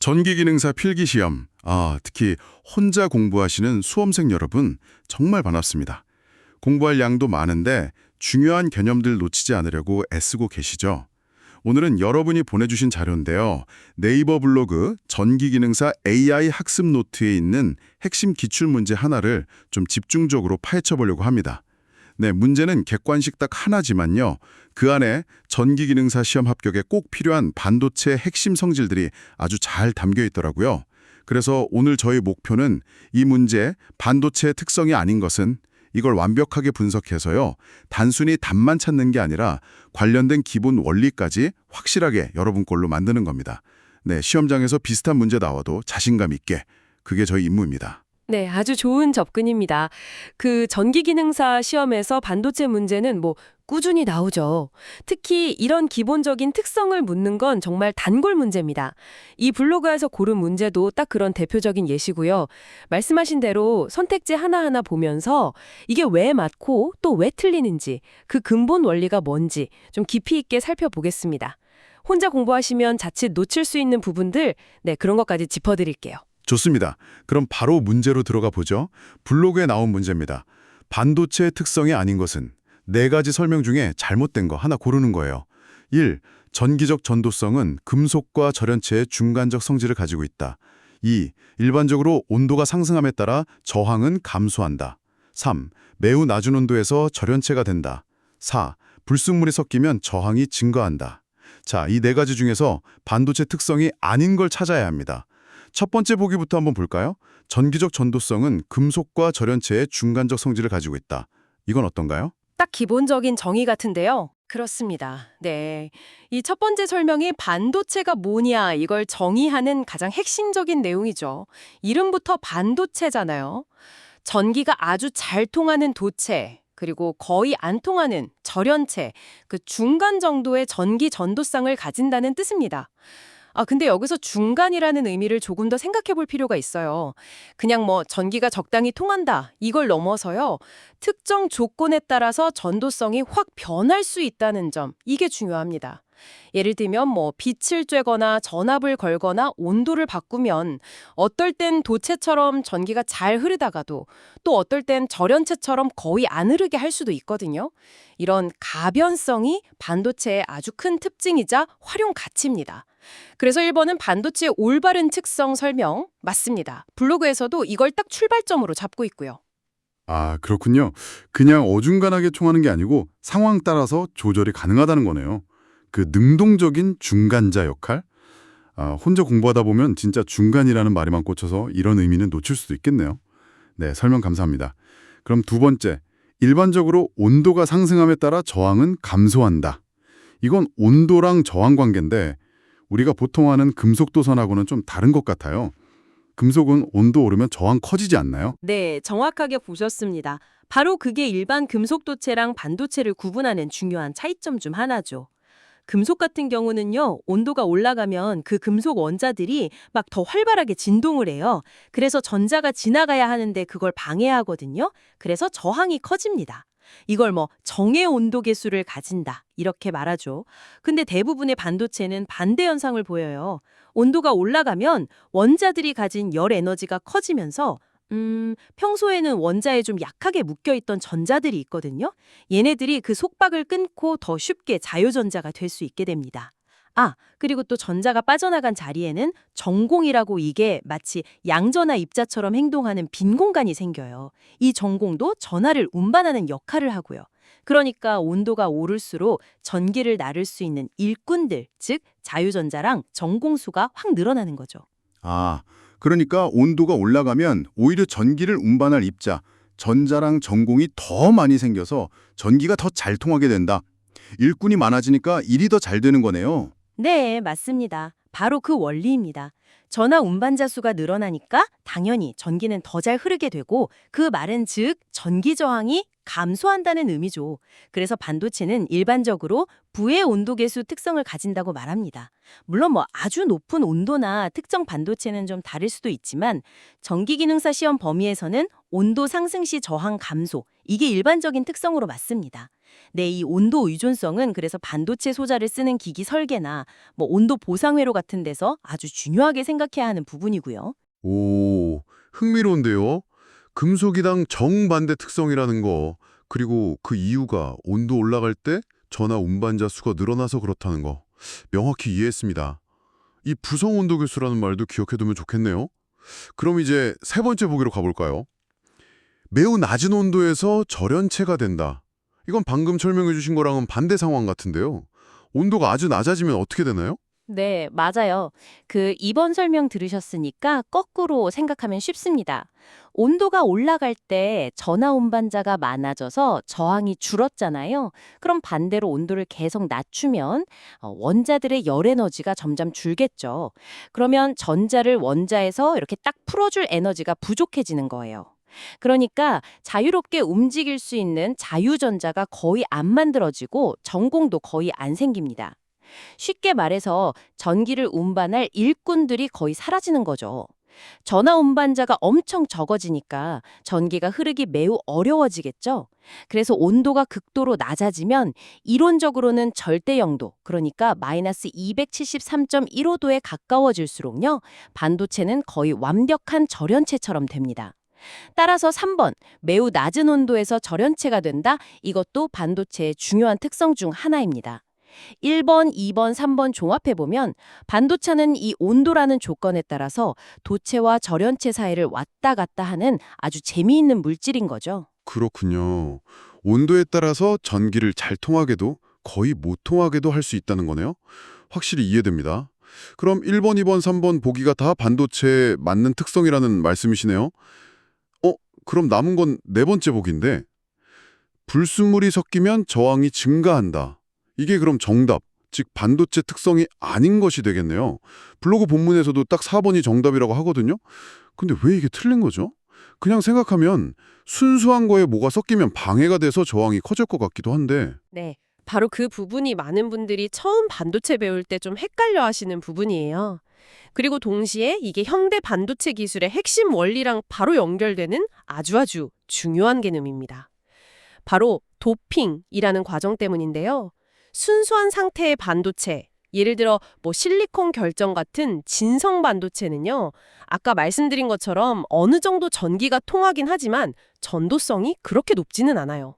전기기능사 필기시험, 특히 혼자 공부하시는 수험생 여러분 정말 반갑습니다. 공부할 양도 많은데 중요한 개념들 놓치지 않으려고 애쓰고 계시죠? 오늘은 여러분이 보내주신 자료인데요. 네이버 블로그 전기기능사 AI 학습 노트에 있는 핵심 기출문제 하나를 좀 집중적으로 파헤쳐 보려고 합니다. 네, 문제는 객관식 딱 하나지만요. 그 안에 전기기능사 시험 합격에 꼭 필요한 반도체 핵심 성질들이 아주 잘 담겨 있더라고요. 그래서 오늘 저희 목표는 이 문제, 반도체의 특성이 아닌 것은 이걸 완벽하게 분석해서요. 단순히 답만 찾는 게 아니라 관련된 기본 원리까지 확실하게 여러분 걸로 만드는 겁니다. 네, 시험장에서 비슷한 문제 나와도 자신감 있게. 그게 저희 임무입니다. 네, 아주 좋은 접근입니다. 그 전기기능사 시험에서 반도체 문제는 꾸준히 나오죠. 특히 이런 기본적인 특성을 묻는 건 정말 단골 문제입니다. 이 블로그에서 고른 문제도 딱 그런 대표적인 예시고요. 말씀하신 대로 선택지 하나하나 보면서 이게 왜 맞고 또 왜 틀리는지, 그 근본 원리가 뭔지 좀 깊이 있게 살펴보겠습니다. 혼자 공부하시면 자칫 놓칠 수 있는 부분들, 그런 것까지 짚어드릴게요. 좋습니다. 그럼 바로 문제로 들어가 보죠. 블로그에 나온 문제입니다. 반도체의 특성이 아닌 것은 네 가지 설명 중에 잘못된 거 하나 고르는 거예요. 1. 전기적 전도성은 금속과 절연체의 중간적 성질을 가지고 있다. 2. 일반적으로 온도가 상승함에 따라 저항은 감소한다. 3. 매우 낮은 온도에서 절연체가 된다. 4. 불순물이 섞이면 저항이 증가한다. 자, 이 네 가지 중에서 반도체 특성이 아닌 걸 찾아야 합니다. 첫 번째 보기부터 한번 볼까요? 전기적 전도성은 금속과 절연체의 중간적 성질을 가지고 있다. 이건 어떤가요? 딱 기본적인 정의 같은데요. 그렇습니다. 네. 이 첫 번째 설명이 반도체가 뭐냐 이걸 정의하는 가장 핵심적인 내용이죠. 이름부터 반도체잖아요. 전기가 아주 잘 통하는 도체, 그리고 거의 안 통하는 절연체, 그 중간 정도의 전기 전도성을 가진다는 뜻입니다. 근데 여기서 중간이라는 의미를 조금 더 생각해 볼 필요가 있어요. 그냥 전기가 적당히 통한다, 이걸 넘어서요. 특정 조건에 따라서 전도성이 확 변할 수 있다는 점, 이게 중요합니다. 예를 들면 빛을 쬐거나 전압을 걸거나 온도를 바꾸면 어떨 땐 도체처럼 전기가 잘 흐르다가도 또 어떨 땐 절연체처럼 거의 안 흐르게 할 수도 있거든요. 이런 가변성이 반도체의 아주 큰 특징이자 활용 가치입니다. 그래서 1번은 반도체의 올바른 특성 설명 맞습니다. 블로그에서도 이걸 딱 출발점으로 잡고 있고요. 그렇군요. 그냥 어중간하게 총하는 게 아니고 상황 따라서 조절이 가능하다는 거네요. 그 능동적인 중간자 역할? 혼자 공부하다 보면 진짜 중간이라는 말에만 꽂혀서 이런 의미는 놓칠 수도 있겠네요. 네, 설명 감사합니다. 그럼 두 번째, 일반적으로 온도가 상승함에 따라 저항은 감소한다. 이건 온도랑 저항 관계인데 우리가 보통 아는 금속도선하고는 좀 다른 것 같아요. 금속은 온도 오르면 저항 커지지 않나요? 네, 정확하게 보셨습니다. 바로 그게 일반 금속도체랑 반도체를 구분하는 중요한 차이점 중 하나죠. 금속 같은 경우는요, 온도가 올라가면 그 금속 원자들이 막 더 활발하게 진동을 해요. 그래서 전자가 지나가야 하는데 그걸 방해하거든요. 그래서 저항이 커집니다. 이걸 정의 온도 계수를 가진다, 이렇게 말하죠. 근데 대부분의 반도체는 반대 현상을 보여요. 온도가 올라가면 원자들이 가진 열 에너지가 커지면서 평소에는 원자에 좀 약하게 묶여있던 전자들이 있거든요. 얘네들이 그 속박을 끊고 더 쉽게 자유전자가 될 수 있게 됩니다. 그리고 또 전자가 빠져나간 자리에는 전공이라고, 이게 마치 양전하 입자처럼 행동하는 빈 공간이 생겨요. 이 전공도 전하를 운반하는 역할을 하고요. 그러니까 온도가 오를수록 전기를 나를 수 있는 일꾼들, 즉 자유전자랑 전공수가 확 늘어나는 거죠. 그러니까 온도가 올라가면 오히려 전기를 운반할 입자, 전자랑 전공이 더 많이 생겨서 전기가 더 잘 통하게 된다. 일꾼이 많아지니까 일이 더 잘 되는 거네요. 네, 맞습니다. 바로 그 원리입니다. 전하 운반자 수가 늘어나니까 당연히 전기는 더 잘 흐르게 되고, 그 말은 즉 전기 저항이 감소한다는 의미죠. 그래서 반도체는 일반적으로 부의 온도 계수 특성을 가진다고 말합니다. 물론 아주 높은 온도나 특정 반도체는 좀 다를 수도 있지만 전기기능사 시험 범위에서는 온도 상승 시 저항 감소, 이게 일반적인 특성으로 맞습니다. 네, 이 온도 의존성은 그래서 반도체 소자를 쓰는 기기 설계나 온도 보상회로 같은 데서 아주 중요하게 생각해야 하는 부분이고요. 오, 흥미로운데요. 금속이랑 정반대 특성이라는 거, 그리고 그 이유가 온도 올라갈 때 전하 운반자 수가 늘어나서 그렇다는 거, 명확히 이해했습니다. 이 부성 온도 교수라는 말도 기억해두면 좋겠네요. 그럼 이제 세 번째 보기로 가볼까요? 매우 낮은 온도에서 절연체가 된다. 이건 방금 설명해 주신 거랑은 반대 상황 같은데요. 온도가 아주 낮아지면 어떻게 되나요? 네, 맞아요. 그 2번 설명 들으셨으니까 거꾸로 생각하면 쉽습니다. 온도가 올라갈 때 전하 운반자가 많아져서 저항이 줄었잖아요. 그럼 반대로 온도를 계속 낮추면 원자들의 열 에너지가 점점 줄겠죠. 그러면 전자를 원자에서 이렇게 딱 풀어줄 에너지가 부족해지는 거예요. 그러니까 자유롭게 움직일 수 있는 자유전자가 거의 안 만들어지고 전공도 거의 안 생깁니다. 쉽게 말해서 전기를 운반할 일꾼들이 거의 사라지는 거죠. 전하 운반자가 엄청 적어지니까 전기가 흐르기 매우 어려워지겠죠. 그래서 온도가 극도로 낮아지면 이론적으로는 절대 영도, 그러니까 마이너스 273.15도에 가까워질수록요, 반도체는 거의 완벽한 절연체처럼 됩니다. 따라서 3번, 매우 낮은 온도에서 절연체가 된다. 이것도 반도체의 중요한 특성 중 하나입니다. 1번, 2번, 3번 종합해보면 반도체는 이 온도라는 조건에 따라서 도체와 절연체 사이를 왔다 갔다 하는 아주 재미있는 물질인 거죠. 그렇군요. 온도에 따라서 전기를 잘 통하게도 거의 못 통하게도 할 수 있다는 거네요. 확실히 이해됩니다. 그럼 1번, 2번, 3번 보기가 다 반도체에 맞는 특성이라는 말씀이시네요. 그럼 남은 건 네 번째 보기인데 불순물이 섞이면 저항이 증가한다. 이게 그럼 정답, 즉 반도체 특성이 아닌 것이 되겠네요. 블로그 본문에서도 딱 4번이 정답이라고 하거든요. 근데 왜 이게 틀린 거죠? 그냥 생각하면 순수한 거에 뭐가 섞이면 방해가 돼서 저항이 커질 것 같기도 한데. 네. 바로 그 부분이 많은 분들이 처음 반도체 배울 때 좀 헷갈려 하시는 부분이에요. 그리고 동시에 이게 현대 반도체 기술의 핵심 원리랑 바로 연결되는 아주 중요한 개념입니다. 바로 도핑이라는 과정 때문인데요. 순수한 상태의 반도체, 예를 들어 실리콘 결정 같은 진성 반도체는요, 아까 말씀드린 것처럼 어느 정도 전기가 통하긴 하지만 전도성이 그렇게 높지는 않아요.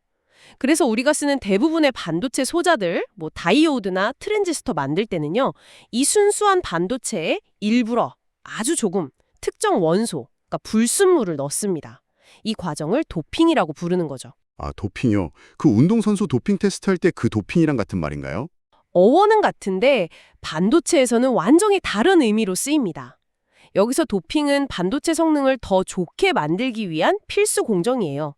그래서 우리가 쓰는 대부분의 반도체 소자들, 다이오드나 트랜지스터 만들 때는요, 이 순수한 반도체에 일부러 아주 조금 특정 원소, 그러니까 불순물을 넣습니다. 이 과정을 도핑이라고 부르는 거죠. 아, 도핑이요. 그 운동선수 도핑 테스트 할 때 그 도핑이랑 같은 말인가요? 어원은 같은데 반도체에서는 완전히 다른 의미로 쓰입니다. 여기서 도핑은 반도체 성능을 더 좋게 만들기 위한 필수 공정이에요.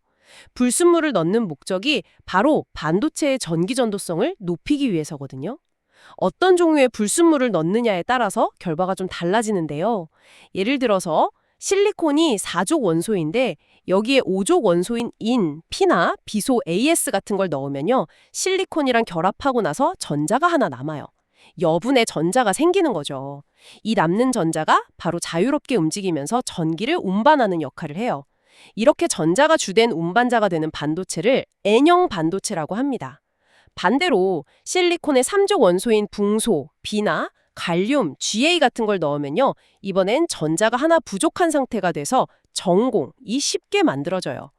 불순물을 넣는 목적이 바로 반도체의 전기 전도성을 높이기 위해서거든요. 어떤 종류의 불순물을 넣느냐에 따라서 결과가 좀 달라지는데요. 예를 들어서 실리콘이 4족 원소인데 여기에 5족 원소인 인, P나 비소 AS 같은 걸 넣으면요, 실리콘이랑 결합하고 나서 전자가 하나 남아요. 여분의 전자가 생기는 거죠. 이 남는 전자가 바로 자유롭게 움직이면서 전기를 운반하는 역할을 해요. 이렇게 전자가 주된 운반자가 되는 반도체를 N형 반도체라고 합니다. 반대로 실리콘의 3족 원소인 붕소, B나 갈륨, Ga 같은 걸 넣으면요, 이번엔 전자가 하나 부족한 상태가 돼서 전공이 쉽게 만들어져요.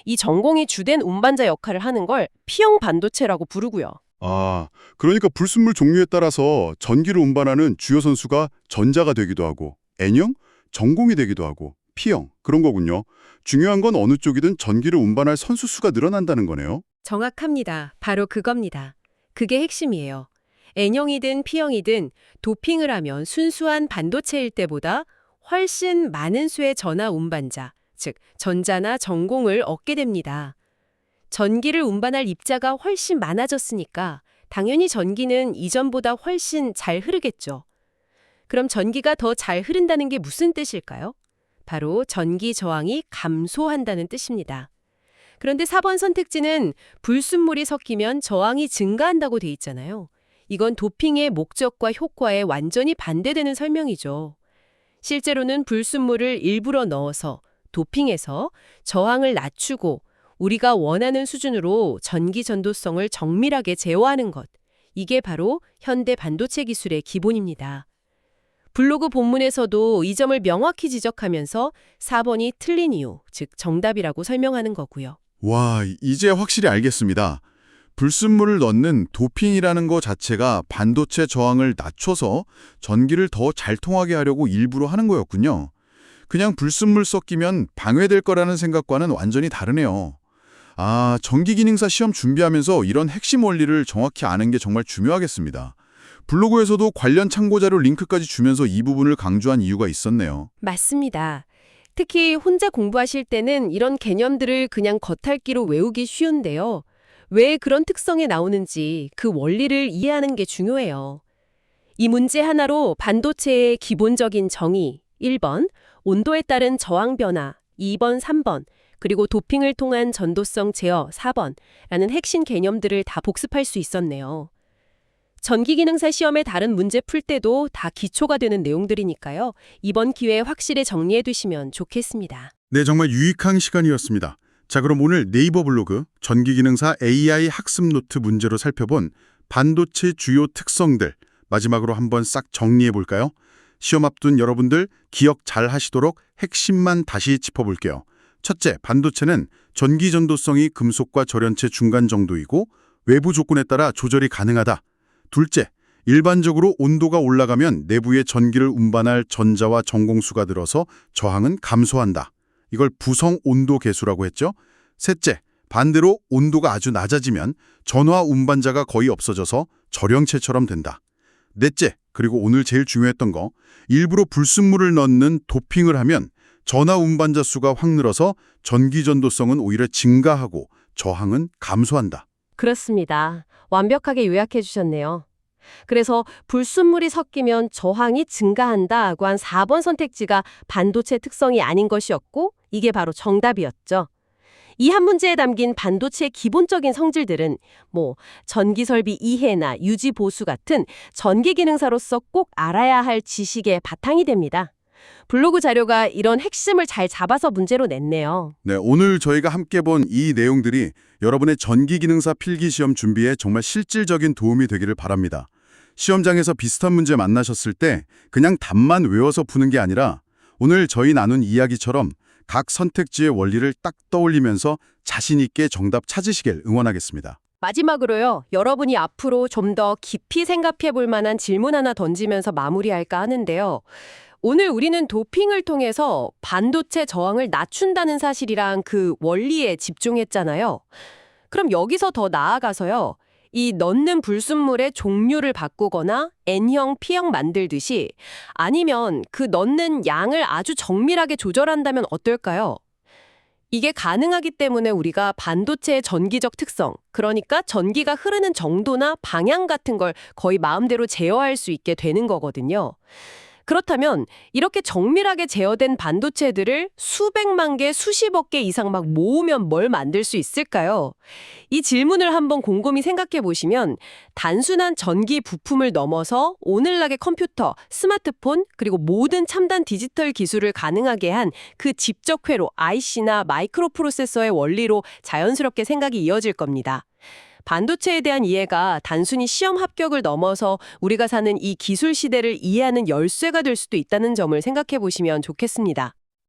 이 전공이 주된 운반자 역할을 하는 걸 P형 반도체라고 부르고요. 아, 그러니까 불순물 종류에 따라서 전기를 운반하는 주요 선수가 전자가 되기도 하고 N형, 전공이 되기도 하고 P형, 그런 거군요. 중요한 건 어느 쪽이든 전기를 운반할 선수 수가 늘어난다는 거네요. 정확합니다. 바로 그겁니다. 그게 핵심이에요. N형이든 P형이든 도핑을 하면 순수한 반도체일 때보다 훨씬 많은 수의 전하 운반자, 즉 전자나 전공을 얻게 됩니다. 전기를 운반할 입자가 훨씬 많아졌으니까 당연히 전기는 이전보다 훨씬 잘 흐르겠죠. 그럼 전기가 더 잘 흐른다는 게 무슨 뜻일까요? 바로 전기 저항이 감소한다는 뜻입니다. 그런데 4번 선택지는 불순물이 섞이면 저항이 증가한다고 돼 있잖아요. 이건 도핑의 목적과 효과에 완전히 반대되는 설명이죠. 실제로는 불순물을 일부러 넣어서 도핑해서 저항을 낮추고 우리가 원하는 수준으로 전기 전도성을 정밀하게 제어하는 것. 이게 바로 현대 반도체 기술의 기본입니다. 블로그 본문에서도 이 점을 명확히 지적하면서 4번이 틀린 이유, 즉 정답이라고 설명하는 거고요. 와, 이제 확실히 알겠습니다. 불순물을 넣는 도핑이라는 거 자체가 반도체 저항을 낮춰서 전기를 더 잘 통하게 하려고 일부러 하는 거였군요. 그냥 불순물 섞이면 방해될 거라는 생각과는 완전히 다르네요. 아, 전기기능사 시험 준비하면서 이런 핵심 원리를 정확히 아는 게 정말 중요하겠습니다. 블로그에서도 관련 참고자료 링크까지 주면서 이 부분을 강조한 이유가 있었네요. 맞습니다. 특히 혼자 공부하실 때는 이런 개념들을 그냥 겉핥기로 외우기 쉬운데요. 왜 그런 특성이 나오는지 그 원리를 이해하는 게 중요해요. 이 문제 하나로 반도체의 기본적인 정의 1번, 온도에 따른 저항 변화 2번, 3번, 그리고 도핑을 통한 전도성 제어 4번라는 핵심 개념들을 다 복습할 수 있었네요. 전기기능사 시험의 다른 문제 풀 때도 다 기초가 되는 내용들이니까요. 이번 기회에 확실히 정리해 두시면 좋겠습니다. 네, 정말 유익한 시간이었습니다. 자, 그럼 오늘 네이버 블로그 전기기능사 AI 학습 노트 문제로 살펴본 반도체 주요 특성들 마지막으로 한번 싹 정리해 볼까요? 시험 앞둔 여러분들 기억 잘 하시도록 핵심만 다시 짚어볼게요. 첫째, 반도체는 전기 전도성이 금속과 절연체 중간 정도이고 외부 조건에 따라 조절이 가능하다. 둘째, 일반적으로 온도가 올라가면 내부의 전기를 운반할 전자와 전공수가 늘어서 저항은 감소한다. 이걸 부성 온도 계수라고 했죠. 셋째, 반대로 온도가 아주 낮아지면 전화 운반자가 거의 없어져서 절연체처럼 된다. 넷째, 그리고 오늘 제일 중요했던 거, 일부러 불순물을 넣는 도핑을 하면 전화 운반자 수가 확 늘어서 전기 전도성은 오히려 증가하고 저항은 감소한다. 그렇습니다. 완벽하게 요약해 주셨네요. 그래서 불순물이 섞이면 저항이 증가한다고 한 4번 선택지가 반도체 특성이 아닌 것이었고 이게 바로 정답이었죠. 이 한 문제에 담긴 반도체의 기본적인 성질들은 전기 설비 이해나 유지 보수 같은 전기 기능사로서 꼭 알아야 할 지식의 바탕이 됩니다. 블로그 자료가 이런 핵심을 잘 잡아서 문제로 냈네요. 네, 오늘 저희가 함께 본 이 내용들이 여러분의 전기기능사 필기시험 준비에 정말 실질적인 도움이 되기를 바랍니다. 시험장에서 비슷한 문제 만나셨을 때 그냥 답만 외워서 푸는 게 아니라 오늘 저희 나눈 이야기처럼 각 선택지의 원리를 딱 떠올리면서 자신 있게 정답 찾으시길 응원하겠습니다. 마지막으로요. 여러분이 앞으로 좀 더 깊이 생각해 볼 만한 질문 하나 던지면서 마무리할까 하는데요. 오늘 우리는 도핑을 통해서 반도체 저항을 낮춘다는 사실이랑 그 원리에 집중했잖아요. 그럼 여기서 더 나아가서요. 이 넣는 불순물의 종류를 바꾸거나 N형, P형 만들듯이 아니면 그 넣는 양을 아주 정밀하게 조절한다면 어떨까요? 이게 가능하기 때문에 우리가 반도체의 전기적 특성, 그러니까 전기가 흐르는 정도나 방향 같은 걸 거의 마음대로 제어할 수 있게 되는 거거든요. 그렇다면 이렇게 정밀하게 제어된 반도체들을 수백만 개, 수십억 개 이상 막 모으면 뭘 만들 수 있을까요? 이 질문을 한번 곰곰이 생각해 보시면 단순한 전기 부품을 넘어서 오늘날의 컴퓨터, 스마트폰, 그리고 모든 첨단 디지털 기술을 가능하게 한 그 집적 회로 IC나 마이크로 프로세서의 원리로 자연스럽게 생각이 이어질 겁니다. 반도체에 대한 이해가 단순히 시험 합격을 넘어서 우리가 사는 이 기술 시대를 이해하는 열쇠가 될 수도 있다는 점을 생각해 보시면 좋겠습니다.